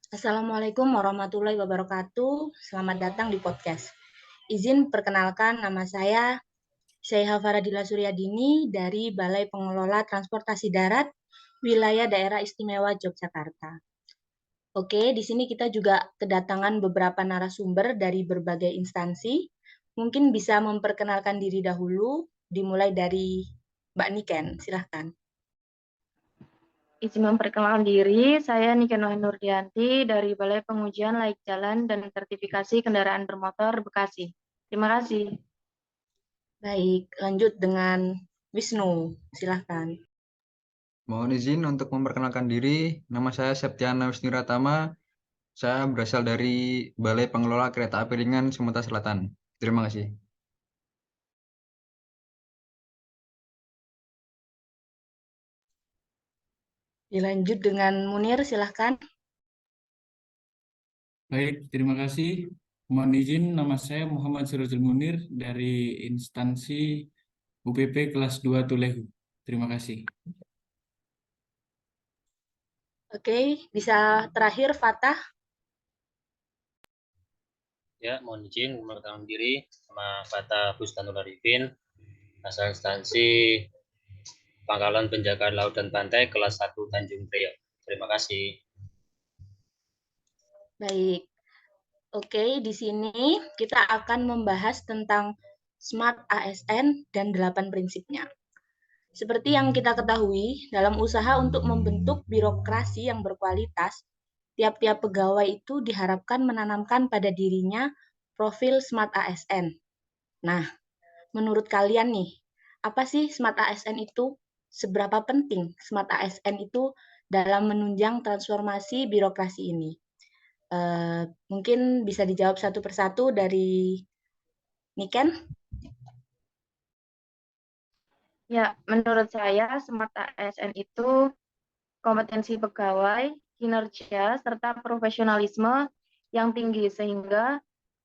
Assalamualaikum warahmatullahi wabarakatuh. Selamat datang di podcast. Izin perkenalkan, nama saya Syaiha Faradila Suryadini dari Balai Pengelola Transportasi Darat Wilayah Daerah Istimewa Yogyakarta. Oke, di sini kita juga kedatangan beberapa narasumber dari berbagai instansi. Mungkin bisa memperkenalkan diri dahulu, dimulai dari Mbak Niken, silahkan. Izin memperkenalkan diri, saya Niken Nurdianti dari Balai Pengujian Laik Jalan dan Sertifikasi Kendaraan Bermotor Bekasi. Terima kasih. Baik, lanjut dengan Wisnu, silahkan. Mohon izin untuk memperkenalkan diri. Nama saya Septiana Wisnuratama. Saya berasal dari Balai Pengelola Kereta Api Ringan Sumatera Selatan. Terima kasih. Dilanjut dengan Munir, silahkan. Baik, terima kasih. Mohon izin, nama saya Muhammad Sirojul Munir dari instansi UPP kelas 2 Tulehu. Terima kasih. Oke, bisa terakhir Fatah. Ya, mohon izin memperkenalkan diri, nama Fatah Bustanul Arifin, asal instansi Pangkalan Penjagaan Laut dan Pantai kelas 1 Tanjung Priok. Terima kasih. Baik. Oke, di sini kita akan membahas tentang Smart ASN dan 8 prinsipnya. Seperti yang kita ketahui, dalam usaha untuk membentuk birokrasi yang berkualitas, tiap-tiap pegawai itu diharapkan menanamkan pada dirinya profil Smart ASN. Nah, menurut kalian nih, apa sih Smart ASN itu? Seberapa penting Smart ASN itu dalam menunjang transformasi birokrasi ini? Mungkin bisa dijawab satu persatu dari Niken. Ya, menurut saya Smart ASN itu kompetensi pegawai, kinerja, serta profesionalisme yang tinggi sehingga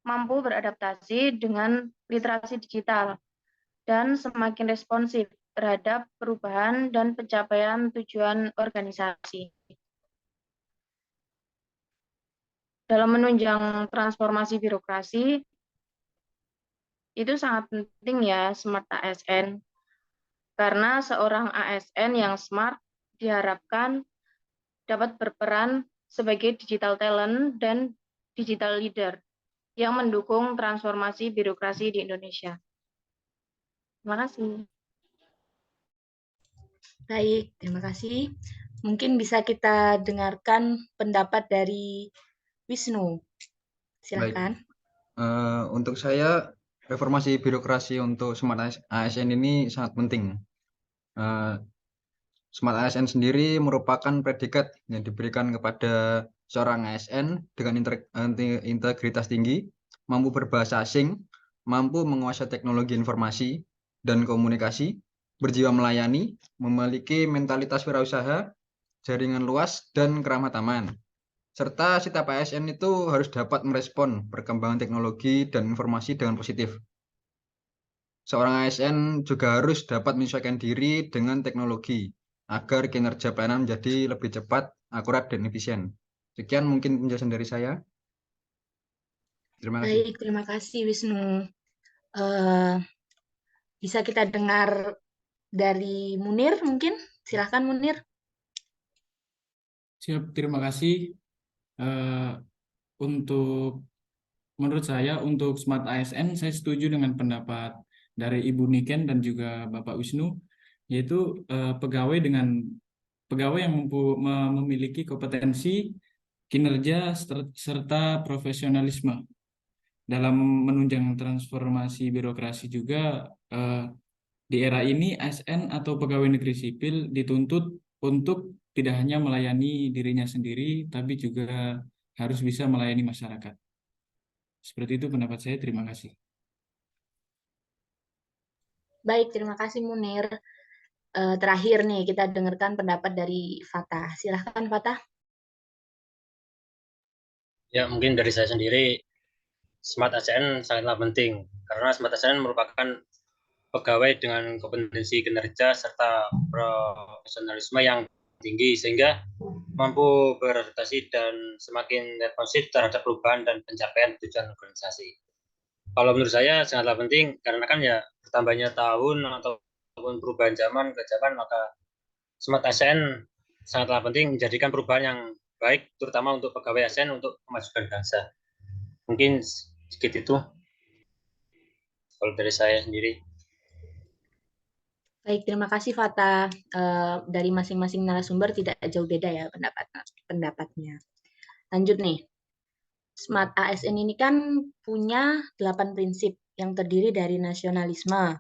mampu beradaptasi dengan literasi digital dan semakin responsif terhadap perubahan dan pencapaian tujuan organisasi. Dalam menunjang transformasi birokrasi, itu sangat penting ya Smart ASN, karena seorang ASN yang smart diharapkan dapat berperan sebagai digital talent dan digital leader yang mendukung transformasi birokrasi di Indonesia. Terima kasih. Baik, terima kasih. Mungkin bisa kita dengarkan pendapat dari Wisnu. Silakan. Untuk saya, reformasi birokrasi untuk Smart ASN ini sangat penting. Smart ASN sendiri merupakan predikat yang diberikan kepada seorang ASN dengan integritas tinggi, mampu berbahasa asing, mampu menguasai teknologi informasi dan komunikasi, berjiwa melayani, memiliki mentalitas wirausaha, jaringan luas, dan keramah tamah. Serta setiap ASN itu harus dapat merespon perkembangan teknologi dan informasi dengan positif. Seorang ASN juga harus dapat menyesuaikan diri dengan teknologi agar kinerja pelayanan menjadi lebih cepat, akurat, dan efisien. Sekian mungkin penjelasan dari saya. Terima kasih. Baik, terima kasih Wisnu. Bisa kita dengar dari Munir mungkin? Silahkan Munir. Siap, terima kasih. Untuk menurut saya, untuk Smart ASN, saya setuju dengan pendapat dari Ibu Niken dan juga Bapak Wisnu, yaitu pegawai yang memiliki kompetensi, kinerja, serta profesionalisme. Dalam menunjang transformasi birokrasi juga, di era ini ASN atau pegawai negeri sipil dituntut untuk tidak hanya melayani dirinya sendiri, tapi juga harus bisa melayani masyarakat. Seperti itu pendapat saya, terima kasih. Baik, terima kasih Munir. Terakhir nih, kita dengarkan pendapat dari Fatah. Silahkan Fatah. Ya, mungkin dari saya sendiri, Smart ASN sangatlah penting, karena Smart ASN merupakan pegawai dengan kompetensi kinerja serta profesionalisme yang tinggi, sehingga mampu beradaptasi dan semakin responsif terhadap perubahan dan pencapaian tujuan organisasi. Kalau menurut saya sangatlah penting karena kan ya bertambahnya tahun ataupun perubahan zaman ke zaman, maka Smart ASN sangatlah penting menjadikan perubahan yang baik terutama untuk pegawai ASN untuk memajukan bangsa. Mungkin sedikit itu kalau dari saya sendiri. Baik, terima kasih Fata. Dari masing-masing narasumber tidak jauh beda ya pendapatnya. Lanjut nih. Smart ASN ini kan punya 8 prinsip yang terdiri dari nasionalisme,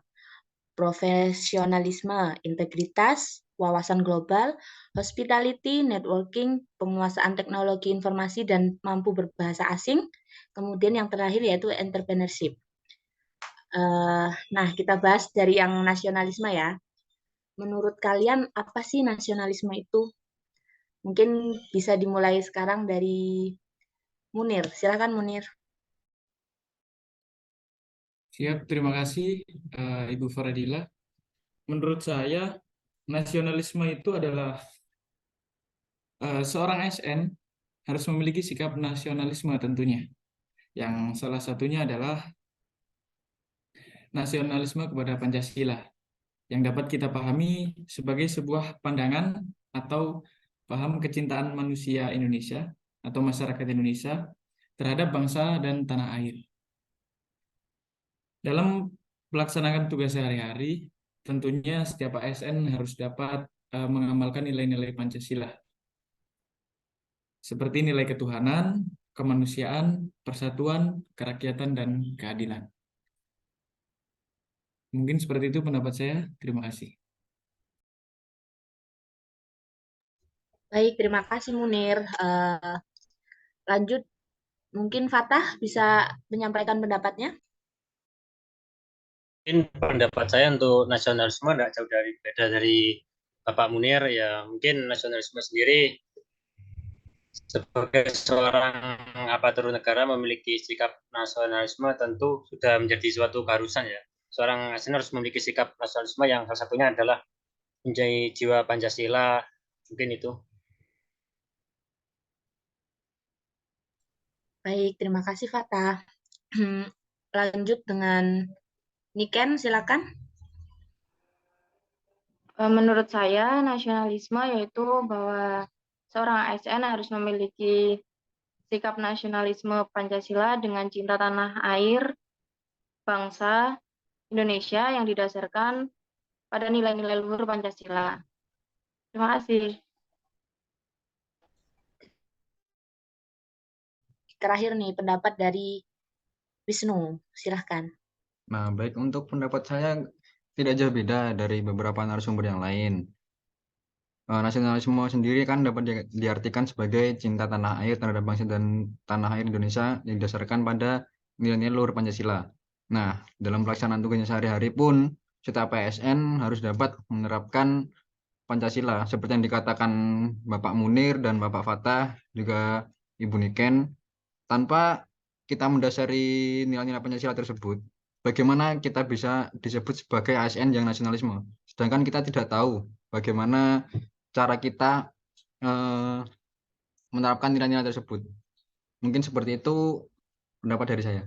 profesionalisme, integritas, wawasan global, hospitality, networking, penguasaan teknologi informasi dan mampu berbahasa asing. Kemudian yang terakhir yaitu entrepreneurship. Nah, kita bahas dari yang nasionalisme ya. Menurut kalian apa sih nasionalisme itu? Mungkin bisa dimulai sekarang dari Munir. Silakan Munir. Siap, terima kasih Ibu Faradila. Menurut saya, nasionalisme itu adalah seorang ASN harus memiliki sikap nasionalisme tentunya. Yang salah satunya adalah nasionalisme kepada Pancasila, yang dapat kita pahami sebagai sebuah pandangan atau paham kecintaan manusia Indonesia atau masyarakat Indonesia terhadap bangsa dan tanah air. Dalam melaksanakan tugas sehari-hari, tentunya setiap ASN harus dapat mengamalkan nilai-nilai Pancasila, seperti nilai ketuhanan, kemanusiaan, persatuan, kerakyatan, dan keadilan. Mungkin seperti itu pendapat saya. Terima kasih. Baik, terima kasih Munir. Lanjut, mungkin Fatah bisa menyampaikan pendapatnya. Mungkin pendapat saya untuk nasionalisme tidak jauh beda dari Bapak Munir ya. Mungkin nasionalisme sendiri sebagai seorang aparatur negara memiliki sikap nasionalisme tentu sudah menjadi suatu keharusan ya. Seorang ASN harus memiliki sikap nasionalisme yang salah satunya adalah menjadi jiwa Pancasila. Mungkin itu. Baik, terima kasih Fatah. Lanjut dengan Niken, silakan. Menurut saya, nasionalisme yaitu bahwa seorang ASN harus memiliki sikap nasionalisme Pancasila dengan cinta tanah air, bangsa Indonesia yang didasarkan pada nilai-nilai luhur Pancasila. Terima kasih. Terakhir nih, pendapat dari Wisnu, silahkan. Nah, baik, untuk pendapat saya tidak jauh beda dari beberapa narasumber yang lain. Nasionalisme sendiri kan dapat diartikan sebagai cinta tanah air terhadap bangsa dan tanah air Indonesia yang didasarkan pada nilai-nilai luhur Pancasila. Nah, dalam pelaksanaan tugasnya sehari-hari pun setiap ASN harus dapat menerapkan Pancasila seperti yang dikatakan Bapak Munir dan Bapak Fatah juga Ibu Niken. Tanpa kita mendasari nilai-nilai Pancasila tersebut, bagaimana kita bisa disebut sebagai ASN yang nasionalisme? Sedangkan kita tidak tahu bagaimana cara kita menerapkan nilai-nilai tersebut. Mungkin seperti itu pendapat dari saya.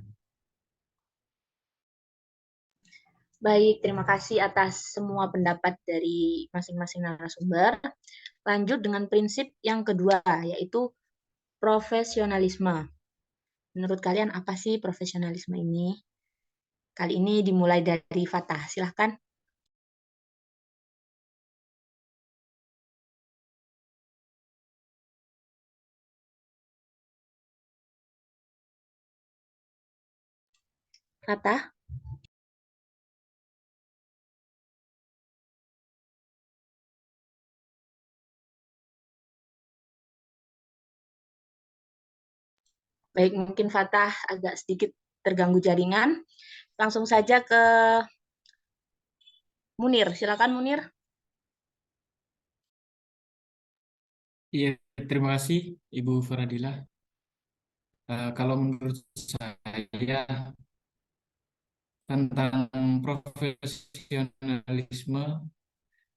Baik, terima kasih atas semua pendapat dari masing-masing narasumber. Lanjut dengan prinsip yang kedua, yaitu profesionalisme. Menurut kalian apa sih profesionalisme ini? Kali ini dimulai dari Fatah, silahkan. Fatah? Baik, mungkin Fatah agak sedikit terganggu jaringan. Langsung saja ke Munir. Silakan Munir. Iya, terima kasih Ibu Faradila. Kalau menurut saya tentang profesionalisme,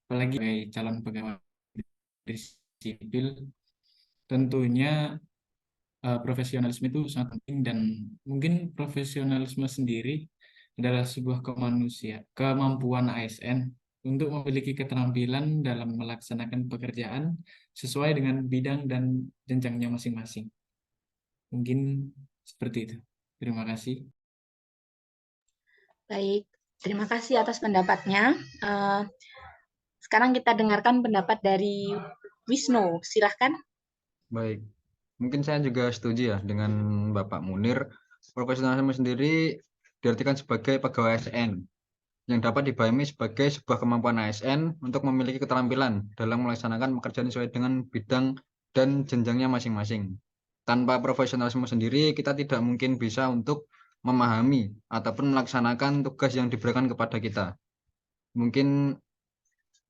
apalagi sebagai calon pegawai negeri sipil, tentunya profesionalisme itu sangat penting, dan mungkin profesionalisme sendiri adalah sebuah kemampuan ASN untuk memiliki keterampilan dalam melaksanakan pekerjaan sesuai dengan bidang dan jenjangnya masing-masing. Mungkin seperti itu. Terima kasih. Baik, terima kasih atas pendapatnya. Sekarang kita dengarkan pendapat dari Wisnu. Silahkan. Baik, mungkin saya juga setuju ya dengan Bapak Munir. Profesionalisme sendiri diartikan sebagai pegawai ASN yang dapat dipahami sebagai sebuah kemampuan ASN untuk memiliki keterampilan dalam melaksanakan pekerjaan sesuai dengan bidang dan jenjangnya masing-masing. Tanpa profesionalisme sendiri, kita tidak mungkin bisa untuk memahami ataupun melaksanakan tugas yang diberikan kepada kita. Mungkin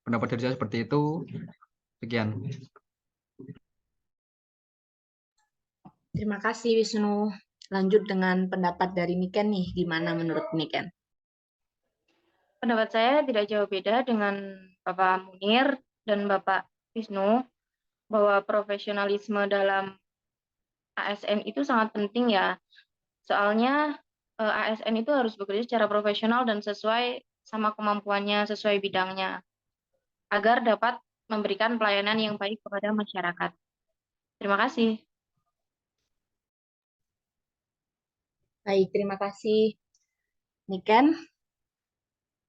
pendapat dari saya seperti itu. Sekian. Terima kasih Wisnu. Lanjut dengan pendapat dari Niken nih. Gimana menurut Niken? Pendapat saya tidak jauh beda dengan Bapak Munir dan Bapak Wisnu, bahwa profesionalisme dalam ASN itu sangat penting ya. Soalnya ASN itu harus bekerja secara profesional dan sesuai sama kemampuannya, sesuai bidangnya, agar dapat memberikan pelayanan yang baik kepada masyarakat. Terima kasih. Baik, terima kasih Niken.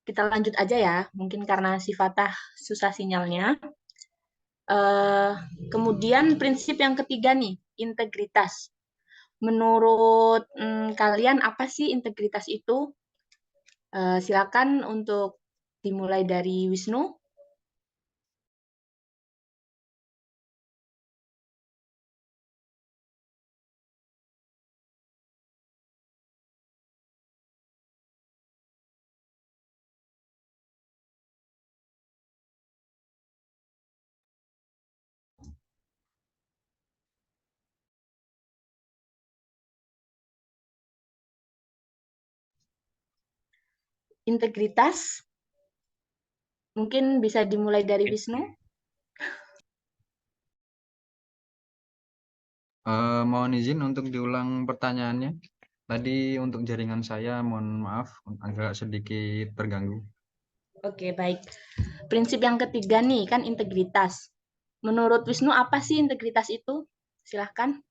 Kita lanjut aja ya, mungkin karena si Fatah susah sinyalnya. Kemudian prinsip yang ketiga nih, integritas. Menurut kalian apa sih integritas itu? Silakan untuk dimulai dari Wisnu. Integritas mungkin bisa dimulai dari Wisnu. Mohon izin untuk diulang pertanyaannya. Tadi untuk jaringan saya, mohon maaf, agak sedikit terganggu. Oke, baik. Prinsip yang ketiga nih, kan integritas. Menurut Wisnu, apa sih integritas itu? Silahkan.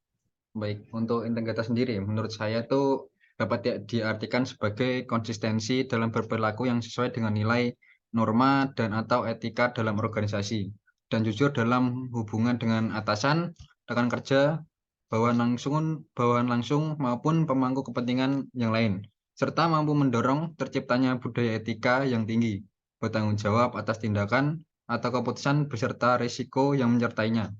Baik, untuk integritas sendiri, menurut saya itu dapat diartikan sebagai konsistensi dalam berperilaku yang sesuai dengan nilai, norma, dan atau etika dalam organisasi, dan jujur dalam hubungan dengan atasan, rekan kerja, bawahan langsung maupun pemangku kepentingan yang lain, serta mampu mendorong terciptanya budaya etika yang tinggi, bertanggung jawab atas tindakan atau keputusan beserta risiko yang menyertainya.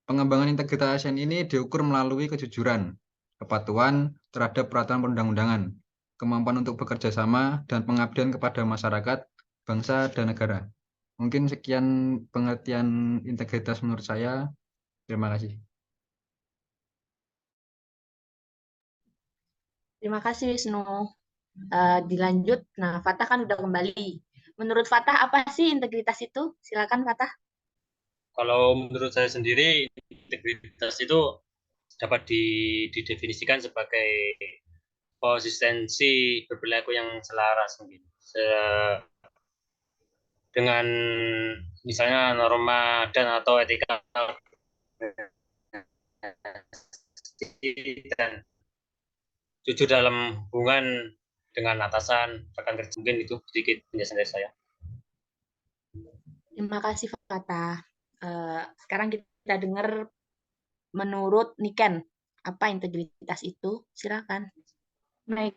Pengembangan integritas ASN ini diukur melalui kejujuran, kepatuhan terhadap peraturan perundang-undangan, kemampuan untuk bekerja sama, dan pengabdian kepada masyarakat, bangsa, dan negara. Mungkin sekian pengertian integritas menurut saya. Terima kasih. Terima kasih Wisnu. Dilanjut. Nah, Fatah kan udah kembali. Menurut Fatah apa sih integritas itu? Silakan Fatah. Kalau menurut saya sendiri, integritas itu dapat didefinisikan sebagai konsistensi berperilaku yang selaras mungkin dengan misalnya norma dan atau etika dan jujur dalam hubungan dengan atasan, rekan kerja. Mungkin itu sedikit penjelasan dari saya. Terima kasih Fatah. Sekarang kita dengar menurut Niken, apa integritas itu? Silakan. Baik.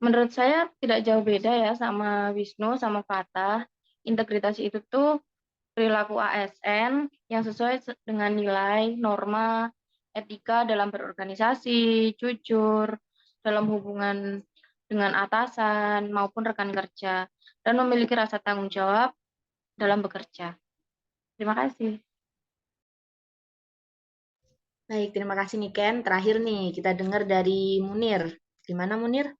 Menurut saya tidak jauh beda ya sama Wisnu, sama Fatah. Integritas itu tuh perilaku ASN yang sesuai dengan nilai, norma, etika dalam berorganisasi, jujur, dalam hubungan dengan atasan maupun rekan kerja, dan memiliki rasa tanggung jawab dalam bekerja. Terima kasih. Baik, terima kasih Niken. Terakhir nih, kita dengar dari Munir. Gimana Munir?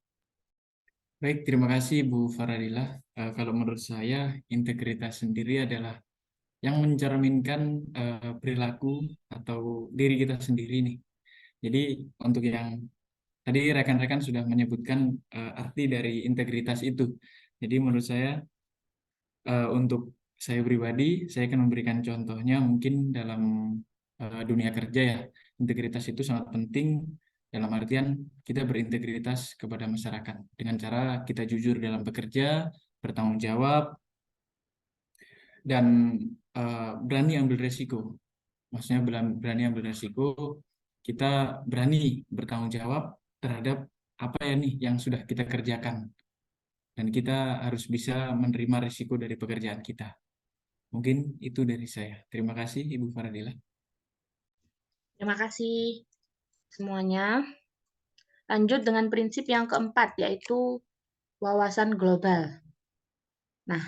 Baik, terima kasih Bu Faradilah. Kalau menurut saya, integritas sendiri adalah yang mencerminkan perilaku atau diri kita sendiri nih. Jadi untuk yang tadi rekan-rekan sudah menyebutkan arti dari integritas itu. Jadi menurut saya untuk saya pribadi, saya akan memberikan contohnya mungkin dalam dunia kerja ya. Integritas itu sangat penting dalam artian kita berintegritas kepada masyarakat dengan cara kita jujur dalam bekerja, bertanggung jawab, dan berani ambil resiko. Maksudnya berani ambil resiko, kita berani bertanggung jawab terhadap apa ya nih yang sudah kita kerjakan. Dan kita harus bisa menerima risiko dari pekerjaan kita. Mungkin itu dari saya. Terima kasih Ibu Faradila. Terima kasih semuanya. Lanjut dengan prinsip yang keempat, yaitu wawasan global. Nah,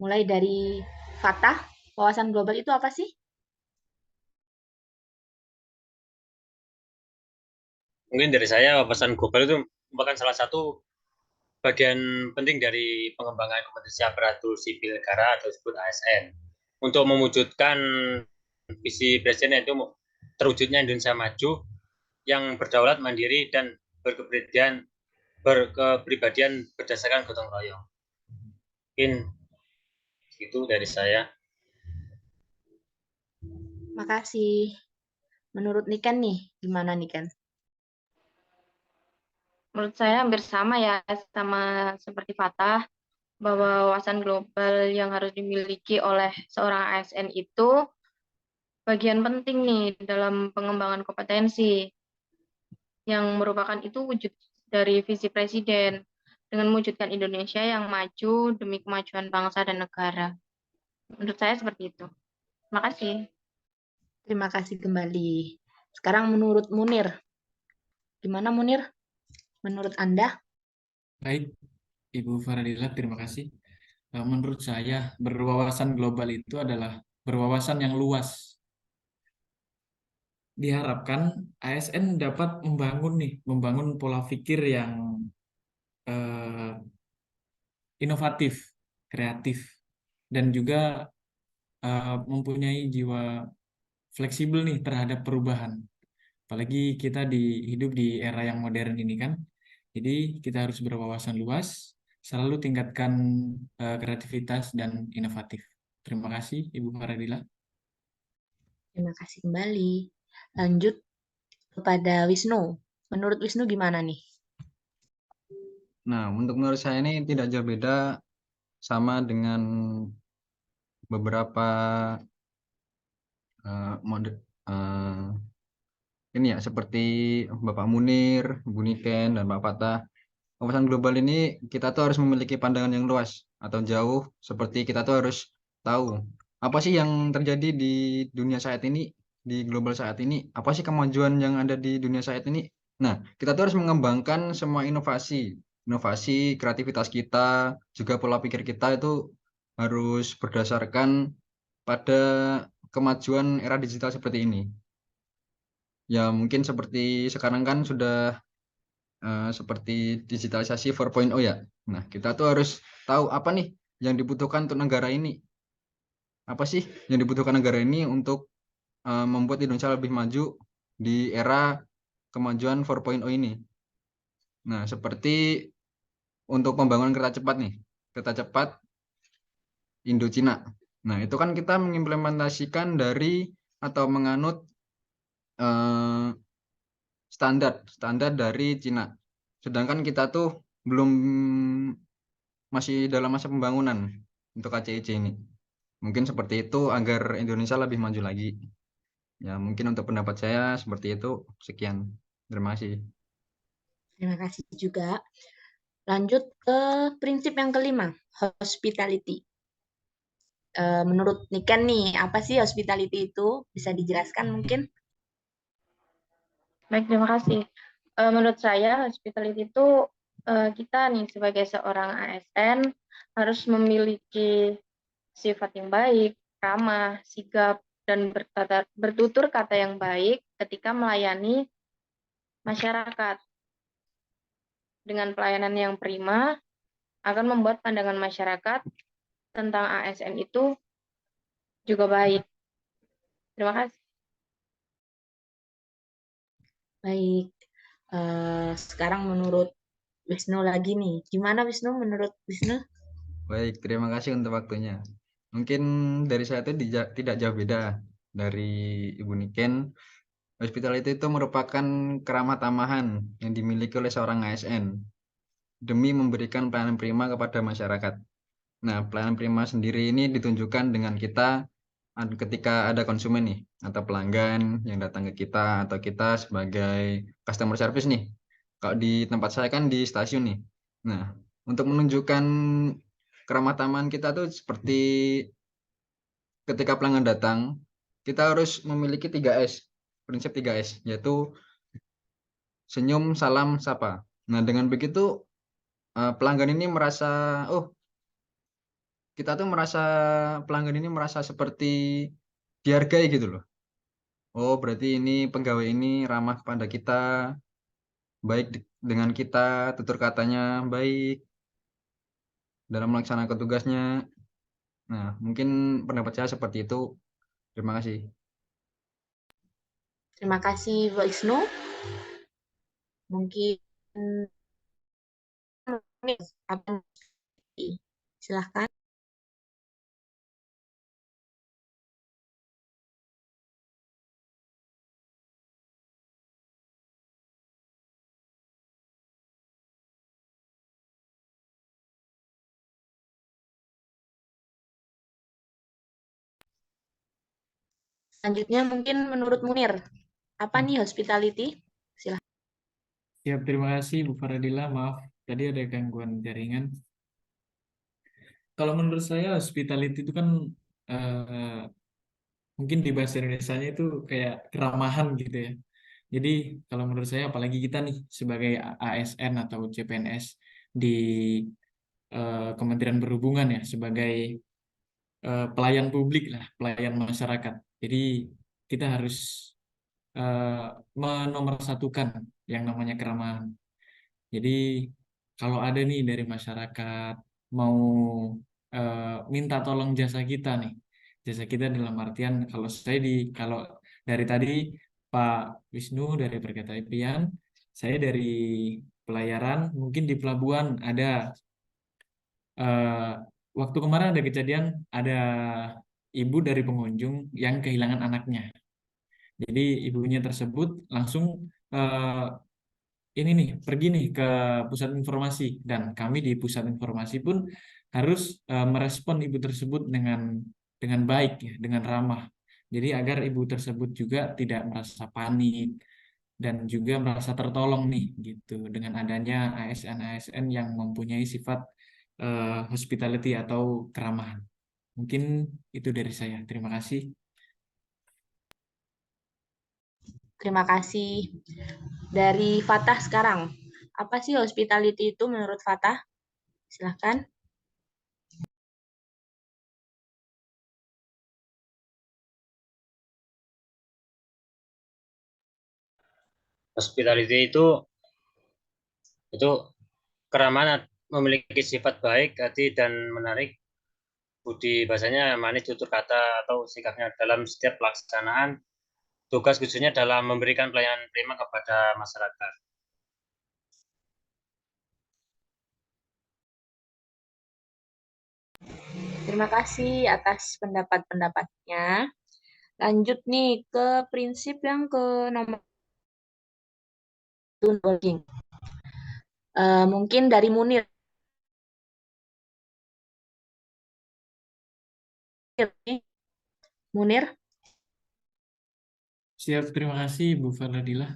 mulai dari Fatah, wawasan global itu apa sih? Mungkin dari saya, wawasan global itu merupakan salah satu bagian penting dari pengembangan kompetensi aparatur sipil negara atau disebut ASN. Untuk mewujudkan visi presiden itu terwujudnya Indonesia maju yang berdaulat mandiri dan berkepribadian berdasarkan gotong royong. Mungkin itu dari saya. Makasih. Menurut Niken nih, gimana Niken? Menurut saya hampir sama ya, sama seperti Fatah, bahwa wawasan global yang harus dimiliki oleh seorang ASN itu bagian penting nih dalam pengembangan kompetensi, yang merupakan itu wujud dari visi presiden dengan mewujudkan Indonesia yang maju demi kemajuan bangsa dan negara. Menurut saya seperti itu. Terima kasih. Terima kasih kembali. Sekarang menurut Munir. Gimana Munir? Menurut Anda? Baik, Ibu Faradila, terima kasih. Menurut saya, berwawasan global itu adalah berwawasan yang luas. Diharapkan ASN dapat membangun pola pikir yang inovatif, kreatif, dan juga mempunyai jiwa fleksibel nih terhadap perubahan. Apalagi kita hidup di era yang modern ini kan. Jadi kita harus berwawasan luas, selalu tingkatkan kreativitas dan inovatif. Terima kasih Ibu Faradila. Terima kasih kembali. Lanjut kepada Wisnu. Menurut Wisnu gimana nih? Nah, menurut saya ini tidak jauh beda sama dengan beberapa ini ya, seperti Bapak Munir, Bu Niken, dan Pak Fatah. Wawasan global ini kita tuh harus memiliki pandangan yang luas atau jauh, seperti kita tuh harus tahu apa sih yang terjadi di dunia saat ini, di global saat ini, apa sih kemajuan yang ada di dunia saat ini. Nah, kita tuh harus mengembangkan semua inovasi, kreativitas kita, juga pola pikir kita itu harus berdasarkan pada kemajuan era digital seperti ini. Ya, mungkin seperti sekarang kan sudah seperti digitalisasi 4.0 ya. Nah, kita tuh harus tahu apa nih yang dibutuhkan untuk negara ini. Apa sih yang dibutuhkan negara ini untuk membuat Indonesia lebih maju di era kemajuan 4.0 ini. Nah, seperti untuk pembangunan kereta cepat nih. Kereta cepat Indo-Cina. Nah, itu kan kita mengimplementasikan dari atau menganut standar dari Cina. Sedangkan kita tuh masih dalam masa pembangunan untuk KCIC ini. Mungkin seperti itu agar Indonesia lebih maju lagi. Ya, mungkin untuk pendapat saya seperti itu. Sekian. Terima kasih. Terima kasih juga. Lanjut ke prinsip yang kelima, hospitality. Menurut Niken nih, apa sih hospitality itu? Bisa dijelaskan mungkin? Baik, terima kasih. Menurut saya, hospitality itu kita nih sebagai seorang ASN harus memiliki sifat yang baik, ramah, sigap, dan bertutur kata yang baik ketika melayani masyarakat. Dengan pelayanan yang prima, akan membuat pandangan masyarakat tentang ASN itu juga baik. Terima kasih. Baik. Sekarang menurut Wisnu lagi nih. Gimana Wisnu menurut Wisnu? Baik, terima kasih untuk waktunya. Mungkin dari saya itu tidak jauh beda dari Ibu Niken. Hospitality itu merupakan keramah tamahan yang dimiliki oleh seorang ASN demi memberikan pelayanan prima kepada masyarakat. Nah, pelayanan prima sendiri ini ditunjukkan dengan kita ketika ada konsumen nih atau pelanggan yang datang ke kita atau kita sebagai customer service nih. Kalau di tempat saya kan di stasiun nih. Nah, untuk menunjukkan keramah tamahan kita tuh seperti ketika pelanggan datang, kita harus memiliki 3S, prinsip 3S, yaitu senyum, salam, sapa. Nah, dengan begitu pelanggan ini merasa, oh, kita tuh merasa pelanggan ini merasa seperti dihargai gitu loh. Oh, berarti ini pegawai ini ramah kepada kita, baik dengan kita, tutur katanya baik dalam melaksanakan tugasnya. Nah, mungkin pendapat saya seperti itu. Terima kasih. Terima kasih Bu Wisnu. Mungkin apa? Silahkan. Selanjutnya mungkin menurut Munir. Apa nih hospitality? Silahkan. Siap, terima kasih Bu Faradila. Maaf, tadi ada gangguan jaringan. Kalau menurut saya hospitality itu kan eh, mungkin di bahasa Indonesianya itu kayak keramahan gitu ya. Jadi kalau menurut saya apalagi kita nih sebagai ASN atau CPNS di Kementerian Perhubungan ya sebagai pelayan publik lah, pelayan masyarakat. Jadi kita harus menomorsatukan yang namanya keramahan. Jadi kalau ada nih dari masyarakat mau minta tolong jasa kita nih, jasa kita dalam artian kalau dari tadi Pak Wisnu dari Perkereta Apian, saya dari pelayaran, mungkin di pelabuhan ada eh, waktu kemarin ada kejadian ada ibu dari pengunjung yang kehilangan anaknya. Jadi ibunya tersebut langsung eh, ini nih pergi nih ke pusat informasi dan kami di pusat informasi pun harus merespon ibu tersebut dengan baik ya, dengan ramah. Jadi agar ibu tersebut juga tidak merasa panik dan juga merasa tertolong nih gitu dengan adanya ASN-ASN yang mempunyai sifat hospitality atau keramahan. Mungkin itu dari saya. Terima kasih. Terima kasih. Dari Fatah sekarang. Apa sih hospitality itu menurut Fatah? Silahkan. Hospitality itu keramahan memiliki sifat baik, hati dan menarik budi bahasanya manis tutur kata atau sikapnya dalam setiap pelaksanaan tugas khususnya dalam memberikan pelayanan prima kepada masyarakat. Terima kasih atas pendapat-pendapatnya. Lanjut nih ke prinsip yang ke nomor networking. Mungkin dari Munir. Munir, Siap, terima kasih Bu Fernadila.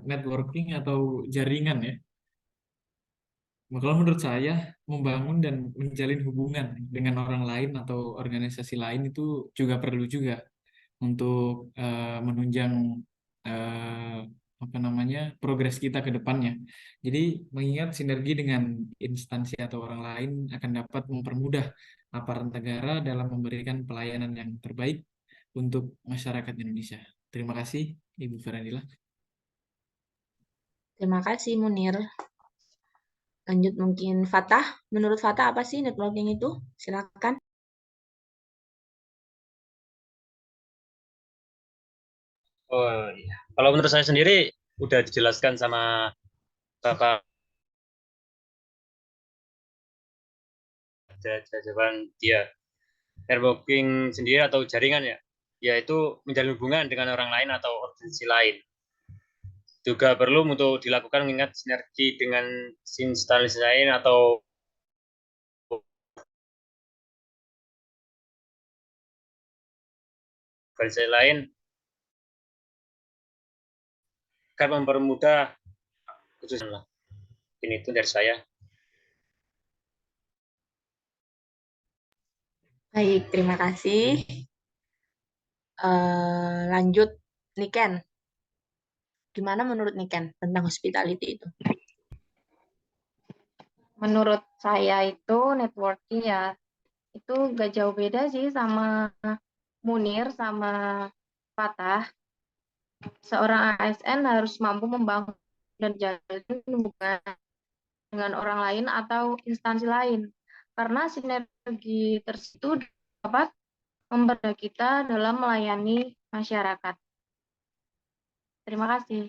Networking atau jaringan ya. Kalau menurut saya, membangun dan menjalin hubungan dengan orang lain atau organisasi lain itu juga perlu juga untuk menunjang eh, apa namanya progres kita ke depannya. Jadi mengingat sinergi dengan instansi atau orang lain akan dapat mempermudah aparat negara dalam memberikan pelayanan yang terbaik untuk masyarakat Indonesia. Terima kasih, Ibu Fernadila. terima kasih Munir. Lanjut mungkin Fatah. Menurut Fatah apa sih networking itu? Silakan. Oh iya. Kalau menurut saya sendiri udah dijelaskan sama Bapak jawaban dia. Networking sendiri atau jaringan ya, yaitu menjalin hubungan dengan orang lain atau organisasi lain. Juga perlu untuk dilakukan mengingat sinergi dengan instansi lain atau organisasi lain akan mempermudah khususnya. Ini itu dari saya. Baik, terima kasih. Lanjut, Niken. Gimana menurut Niken tentang hospitality itu? Menurut saya itu networking ya, itu gak jauh beda sih sama Munir sama Fatah. Seorang ASN harus mampu membangun dan jalin hubungan dengan orang lain atau instansi lain. Karena sinergi tersebut dapat mempermudah kita dalam melayani masyarakat. Terima kasih.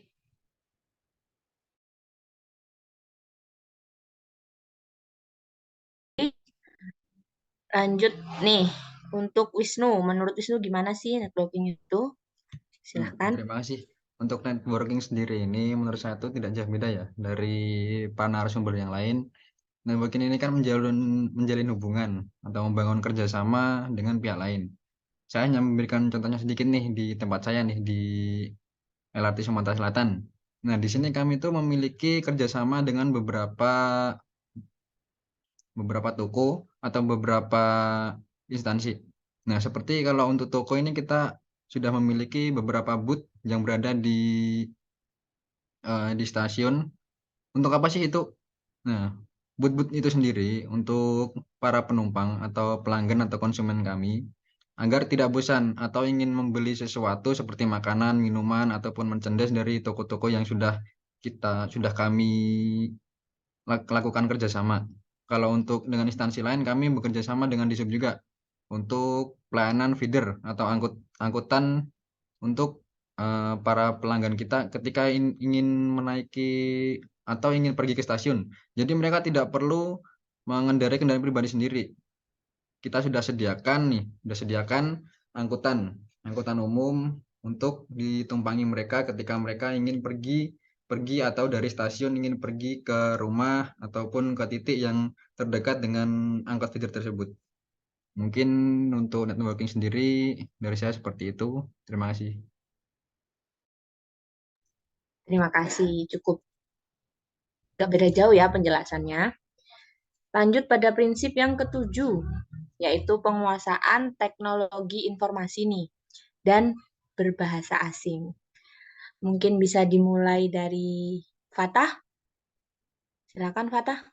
Lanjut nih, untuk Wisnu. Menurut Wisnu gimana sih networking itu? Silahkan. Terima kasih. Untuk networking sendiri ini menurut saya itu tidak jauh beda ya dari para narasumber yang lain. Networking ini kan menjalin hubungan atau membangun kerjasama dengan pihak lain. Saya hanya memberikan contohnya sedikit nih di tempat saya nih di LRT Sumatera Selatan. Nah, di sini kami tuh memiliki kerjasama dengan beberapa toko atau beberapa instansi. Nah, seperti kalau untuk toko ini kita sudah memiliki beberapa booth yang berada di stasiun. Untuk apa sih itu? Nah, booth-booth itu sendiri untuk para penumpang atau pelanggan atau konsumen kami agar tidak bosan atau ingin membeli sesuatu seperti makanan, minuman ataupun merchandise dari toko-toko yang sudah kami lakukan kerjasama. Kalau untuk dengan instansi lain kami bekerja sama dengan Disub juga untuk pelayanan feeder atau angkutan untuk para pelanggan kita ketika ingin menaiki atau ingin pergi ke stasiun. Jadi mereka tidak perlu mengendarai kendaraan pribadi sendiri. Kita sudah sediakan angkutan umum untuk ditumpangi mereka ketika mereka ingin pergi atau dari stasiun ingin pergi ke rumah ataupun ke titik yang terdekat dengan angkot feeder tersebut. Mungkin untuk networking sendiri dari saya seperti itu. Terima kasih. Terima kasih. Cukup gak beda jauh ya penjelasannya. Lanjut pada prinsip yang ketujuh, yaitu penguasaan teknologi informasi nih, dan berbahasa asing. Mungkin bisa dimulai dari Fatah. Silakan Fatah.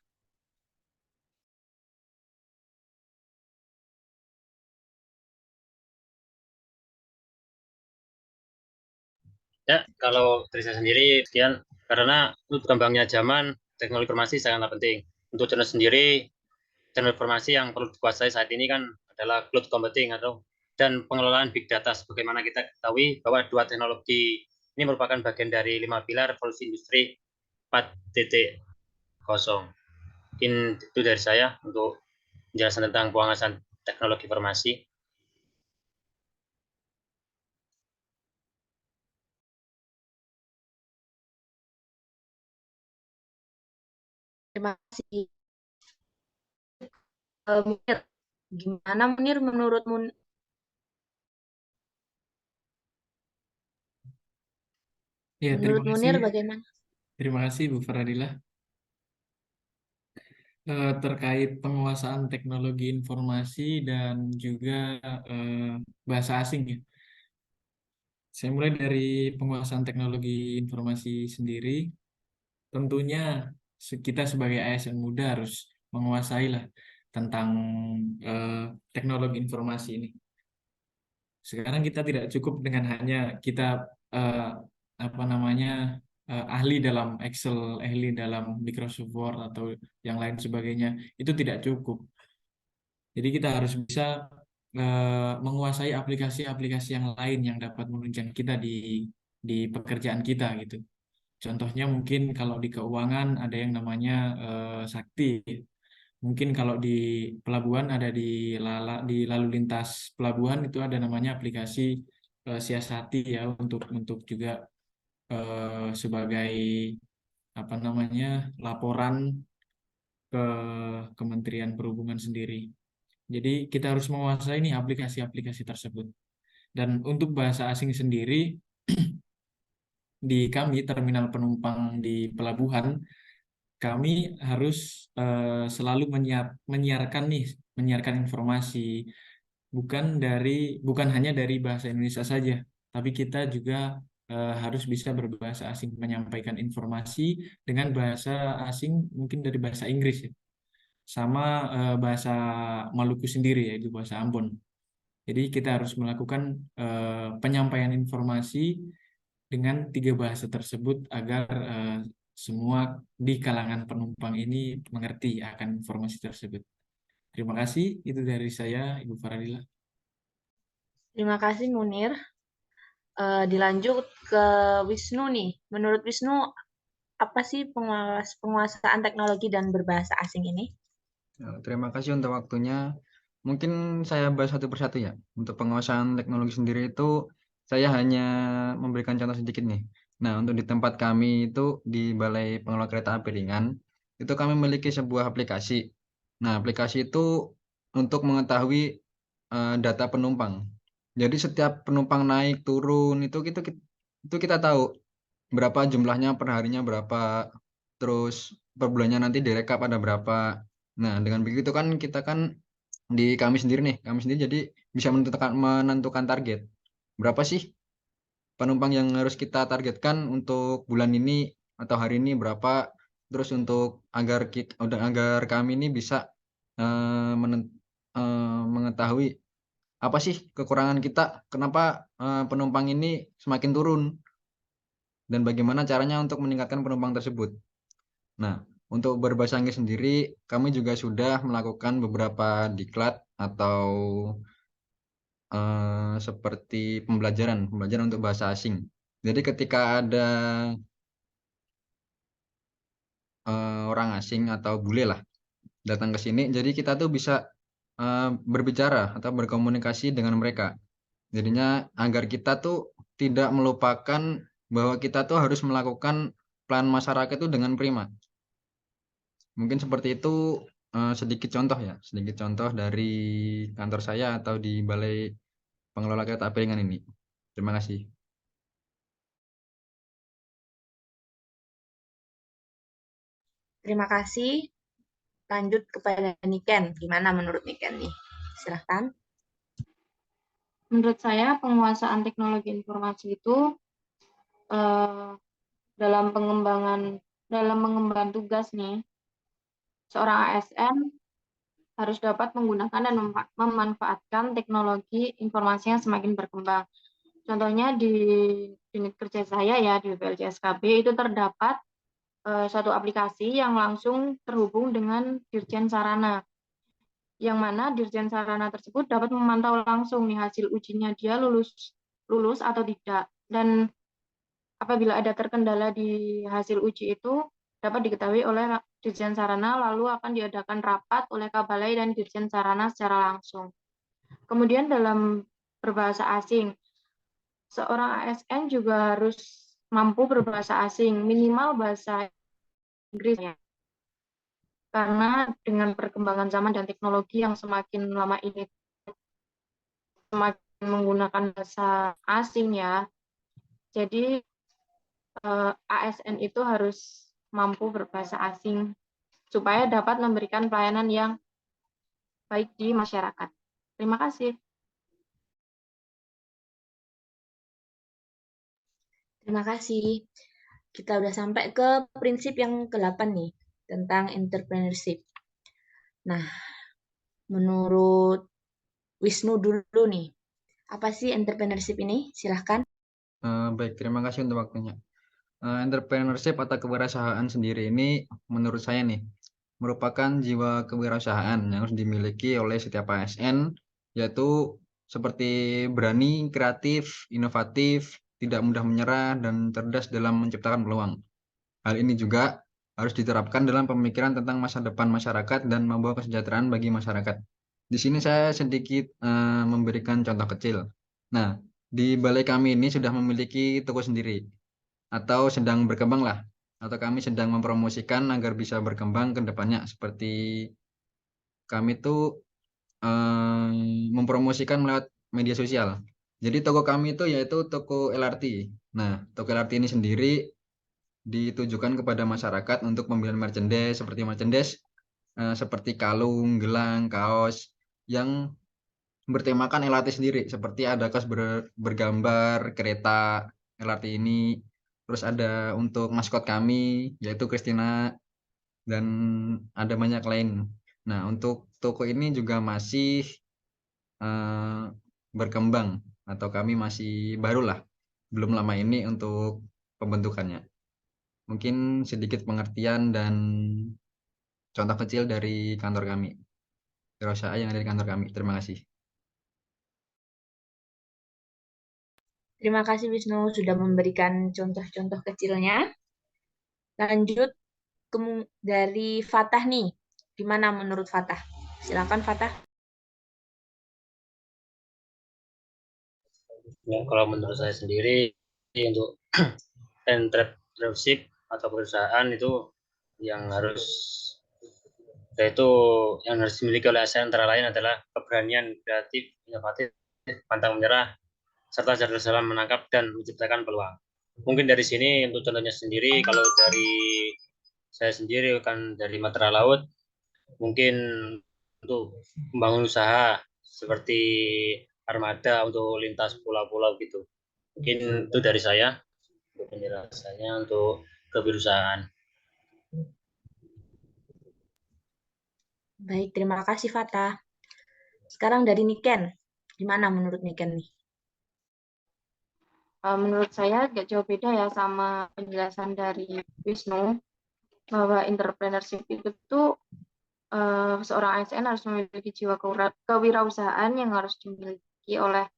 Ya, kalau dari saya sendiri sekian, karena berkembangnya zaman teknologi informasi sangatlah penting. Untuk channel sendiri, channel informasi yang perlu dikuasai saat ini kan adalah cloud computing dan pengelolaan big data. Sebagaimana kita ketahui bahwa dua teknologi ini merupakan bagian dari 5 pilar revolusi industri 4.0. Mungkin itu dari saya untuk penjelasan tentang penguasaan teknologi informasi. Terima kasih. Munir, gimana Munir menurut Ya, menurut Munir bagaimana? Terima kasih Bu Faradila. Terkait penguasaan teknologi informasi dan juga bahasa asing ya. Saya mulai dari penguasaan teknologi informasi sendiri. Tentunya kita sebagai ASN muda harus menguasai lah tentang teknologi informasi ini. Sekarang kita tidak cukup dengan hanya kita ahli dalam Excel, ahli dalam Microsoft Word atau yang lain sebagainya. Itu tidak cukup. Jadi kita harus bisa menguasai aplikasi-aplikasi yang lain yang dapat menunjang kita di di pekerjaan kita gitu. Contohnya mungkin kalau di keuangan ada yang namanya Sakti. Mungkin kalau di pelabuhan ada di lalu lintas pelabuhan itu ada namanya aplikasi Siasati ya untuk juga sebagai apa namanya laporan ke Kementerian Perhubungan sendiri. Jadi kita harus menguasai nih aplikasi-aplikasi tersebut. Dan untuk bahasa asing sendiri di kami terminal penumpang di pelabuhan kami harus selalu menyiarkan informasi bukan hanya dari bahasa Indonesia saja, tapi kita juga harus bisa berbahasa asing, menyampaikan informasi dengan bahasa asing mungkin dari bahasa Inggris ya, sama bahasa Maluku sendiri yaitu bahasa Ambon. Jadi kita harus melakukan penyampaian informasi dengan 3 bahasa tersebut agar semua di kalangan penumpang ini mengerti akan informasi tersebut. Terima kasih, itu dari saya, Ibu Faradila. Terima kasih Munir. Dilanjut ke Wisnu nih. Menurut Wisnu, apa sih penguasaan teknologi dan berbahasa asing ini? Terima kasih untuk waktunya. Mungkin saya bahas satu persatu ya. Untuk penguasaan teknologi sendiri itu saya hanya memberikan contoh sedikit nih. Nah, untuk di tempat kami itu di Balai Pengelola Kereta Api Ringan, itu kami memiliki sebuah aplikasi. Nah, aplikasi itu untuk mengetahui data penumpang. Jadi setiap penumpang naik turun itu kita tahu berapa jumlahnya per harinya berapa, terus per bulannya nanti direkap ada berapa. Nah, dengan begitu kan kita kan di kami sendiri jadi bisa menentukan target. Berapa sih penumpang yang harus kita targetkan untuk bulan ini atau hari ini berapa? Terus untuk agar kami ini bisa mengetahui apa sih kekurangan kita, kenapa penumpang ini semakin turun dan bagaimana caranya untuk meningkatkan penumpang tersebut. Nah, untuk berbahasa Inggris sendiri, kami juga sudah melakukan beberapa diklat atau seperti pembelajaran untuk bahasa asing. Jadi ketika ada orang asing atau bule lah datang ke sini, jadi kita tuh bisa berbicara atau berkomunikasi dengan mereka. Jadinya agar kita tuh tidak melupakan bahwa kita tuh harus melakukan peran masyarakat itu dengan prima. Mungkin seperti itu sedikit contoh dari kantor saya atau di Balai Pengelola Kereta Api Ringan ini. Terima kasih. Terima kasih. Lanjut kepada Niken. Gimana menurut Niken nih? Silahkan. Menurut saya penguasaan teknologi informasi itu dalam mengemban tugas nih, seorang ASN harus dapat menggunakan dan memanfaatkan teknologi informasi yang semakin berkembang. Contohnya di unit kerja saya ya di BPLJSKB itu terdapat suatu aplikasi yang langsung terhubung dengan Dirjen Sarana, yang mana Dirjen Sarana tersebut dapat memantau langsung nih hasil ujinya dia lulus atau tidak, dan apabila ada terkendala di hasil uji itu dapat diketahui oleh Dirjen Sarana, lalu akan diadakan rapat oleh Kabalai dan Dirjen Sarana secara langsung. Kemudian dalam berbahasa asing, seorang ASN juga harus mampu berbahasa asing, minimal bahasa Inggris ya. Karena dengan perkembangan zaman dan teknologi yang semakin lama ini semakin menggunakan bahasa asing ya. Jadi ASN itu harus mampu berbahasa asing supaya dapat memberikan pelayanan yang baik di masyarakat. Terima kasih. Terima kasih. Kita udah sampai ke prinsip yang ke-8 nih, tentang entrepreneurship. Nah, menurut Wisnu dulu nih, apa sih entrepreneurship ini? Silahkan. Baik, terima kasih untuk waktunya. Entrepreneurship atau kewirausahaan sendiri ini menurut saya nih merupakan jiwa kewirausahaan yang harus dimiliki oleh setiap ASN, yaitu seperti berani, kreatif, inovatif, tidak mudah menyerah, dan cerdas dalam menciptakan peluang. Hal ini juga harus diterapkan dalam pemikiran tentang masa depan masyarakat dan membawa kesejahteraan bagi masyarakat. Di sini saya sedikit memberikan contoh kecil. Nah, di balai kami ini sudah memiliki toko sendiri atau sedang berkembang lah, atau kami sedang mempromosikan agar bisa berkembang ke depannya. Seperti kami tuh mempromosikan lewat media sosial. Jadi toko kami itu yaitu toko LRT. Nah, toko LRT ini sendiri ditujukan kepada masyarakat untuk pembelian merchandise seperti kalung, gelang, kaos yang bertemakan LRT sendiri. Seperti ada kaos bergambar kereta LRT ini. Terus ada untuk maskot kami yaitu Christina, dan ada banyak lain. Nah, untuk toko ini juga masih berkembang, atau kami masih barulah, belum lama ini untuk pembentukannya. Mungkin sedikit pengertian dan contoh kecil dari kantor kami, wirausaha yang ada di kantor kami. Terima kasih. Terima kasih Wisnu sudah memberikan contoh-contoh kecilnya. Lanjut dari Fatah nih. Gimana menurut Fatah? Silakan Fatah. Ya, kalau menurut saya sendiri untuk entrepreneurship atau perusahaan itu yang harus dimiliki oleh ASN antara lain adalah keberanian, kreatif, inovatif, pantang menyerah, serta cerdas dalam menangkap dan menciptakan peluang. Mungkin dari sini untuk contohnya sendiri, kalau dari saya sendiri kan dari Matra Laut, mungkin untuk membangun usaha seperti armada untuk lintas pulau-pulau gitu. Mungkin itu dari saya untuk penjelasannya untuk kewirausahaan. Baik, terima kasih Fatah. Sekarang dari Niken. Gimana menurut Niken nih? Menurut saya agak jauh beda ya sama penjelasan dari Wisnu, bahwa entrepreneurship itu tuh seorang ASN harus memiliki jiwa kewirausahaan yang harus dimiliki oleh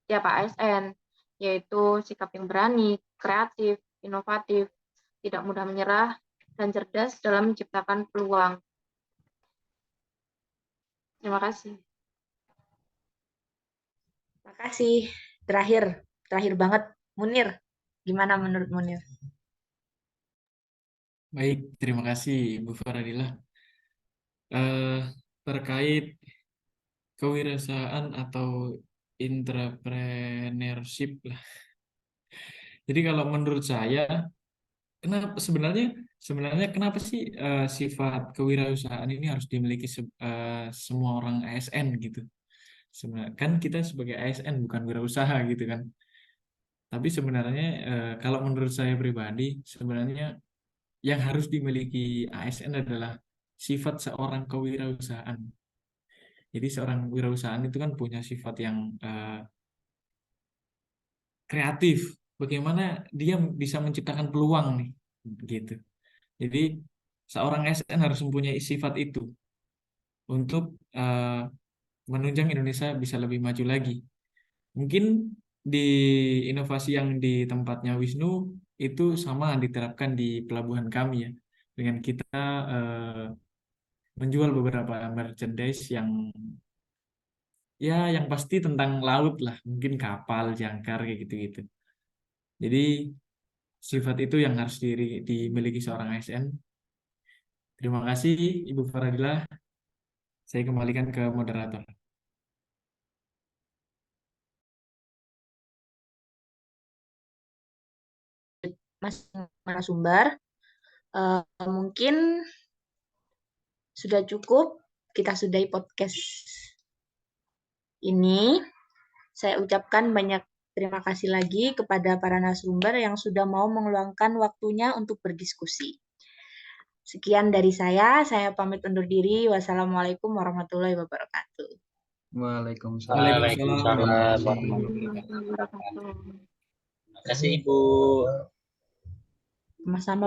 tiap ASN, yaitu sikap yang berani, kreatif, inovatif, tidak mudah menyerah, dan cerdas dalam menciptakan peluang. Terima kasih. Terima kasih. Terakhir banget, Munir. Gimana menurut Munir? Baik, terima kasih Ibu Faradila. Terkait kewirausahaan atau entrepreneurship lah. Jadi kalau menurut saya, sebenarnya kenapa sih sifat kewirausahaan ini harus dimiliki semua orang ASN gitu? Sebenarnya kan kita sebagai ASN bukan wirausaha gitu kan. Tapi sebenarnya kalau menurut saya pribadi, sebenarnya yang harus dimiliki ASN adalah sifat seorang kewirausahaan. Jadi seorang wirausahaan itu kan punya sifat yang kreatif. Bagaimana dia bisa menciptakan peluang nih, gitu. Jadi seorang ASN harus mempunyai sifat itu untuk menunjang Indonesia bisa lebih maju lagi. Mungkin di inovasi yang di tempatnya Wisnu itu sama diterapkan di pelabuhan kami ya, dengan kita menjual beberapa merchandise yang pasti tentang laut lah, mungkin kapal, jangkar kayak gitu-gitu. Jadi sifat itu yang harus dimiliki seorang ASN. Terima kasih Ibu Faradila. Saya kembalikan ke moderator. Mas narasumber, mungkin sudah cukup kita sudahi podcast ini. Saya ucapkan banyak terima kasih lagi kepada para narasumber yang sudah mau meluangkan waktunya untuk berdiskusi. Sekian dari saya pamit undur diri. Wassalamualaikum warahmatullahi wabarakatuh. Waalaikumsalam. Waalaikumsalam warahmatullahi wabarakatuh. Terima kasih Ibu. Sama-sama.